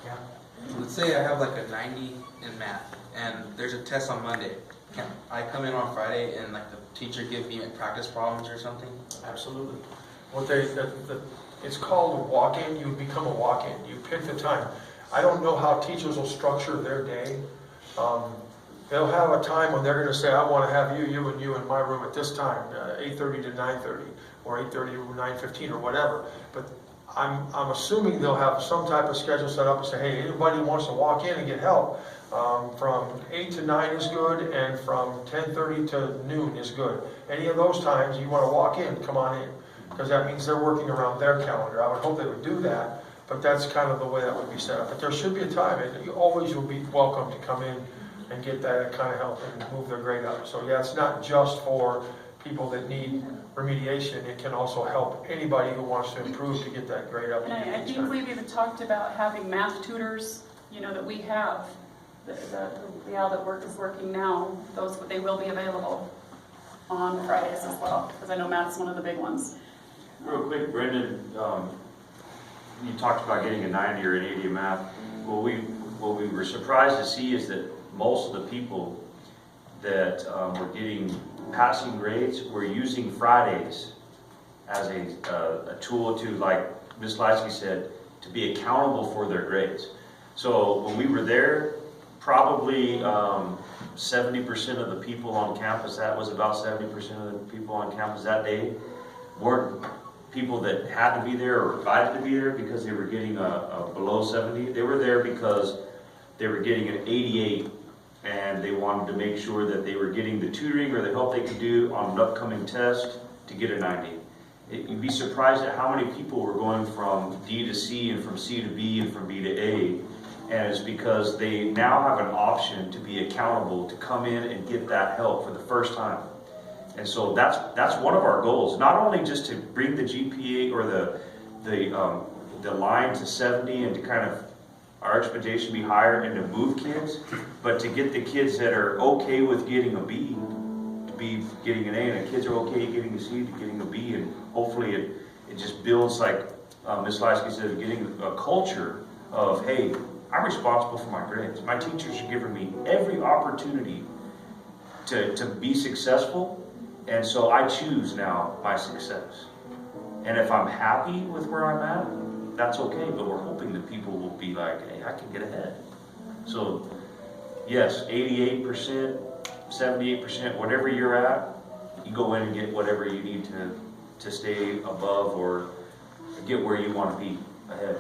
Yeah. Let's say I have like a 90 in math, and there's a test on Monday. Can I come in on Friday and like the teacher give me like practice problems or something? Absolutely. It's called a walk-in. You become a walk-in. You pick the time. I don't know how teachers will structure their day. They'll have a time when they're going to say, I want to have you and you in my room at this time, 8:30 to 9:30, or 8:30 to 9:15, or whatever. But I'm assuming they'll have some type of schedule set up and say, hey, anybody who wants to walk in and get help, from 8 to 9 is good, and from 10:30 to noon is good. Any of those times you want to walk in, come on in, because that means they're working around their calendar. I would hope they would do that, but that's kind of the way that would be set up. But there should be a time, and you always will be welcome to come in and get that kind of help and move their grade up. So yeah, it's not just for people that need remediation. It can also help anybody who wants to improve to get that grade up. And I think we've even talked about having math tutors, that we have, the Al that is working now, they will be available on Fridays as well, because I know math's one of the big ones. Real quick, Brendan, you talked about getting a 90 or an 80 in math. What we were surprised to see is that most of the people that were getting passing grades were using Fridays as a tool to, like Ms. Leisky said, to be accountable for their grades. So when we were there, probably 70% of the people on campus, that was about 70% of the people on campus that day, weren't people that had to be there or invited to be there because they were getting a below 70. They were there because they were getting an 88 and they wanted to make sure that they were getting the tutoring or the help they could do on an upcoming test to get a 90. You'd be surprised at how many people were going from D to C and from C to B and from B to A, and it's because they now have an option to be accountable to come in and get that help for the first time. And so that's one of our goals, not only just to bring the GPA or the line to 70 and to kind of our expectation be higher and to move kids, but to get the kids that are okay with getting a B to be getting an A, and the kids are okay getting a C to getting a B, and hopefully it just builds, like Ms. Leisky said, getting a culture of, hey, I'm responsible for my grades. My teachers are giving me every opportunity to be successful, and so I choose now my success. And if I'm happy with where I'm at, that's okay, but we're hoping that people will be like, hey, I can get ahead. So, yes, 88%, 78%, whatever you're at, you go in and get whatever you need to stay above or get where you want to be ahead.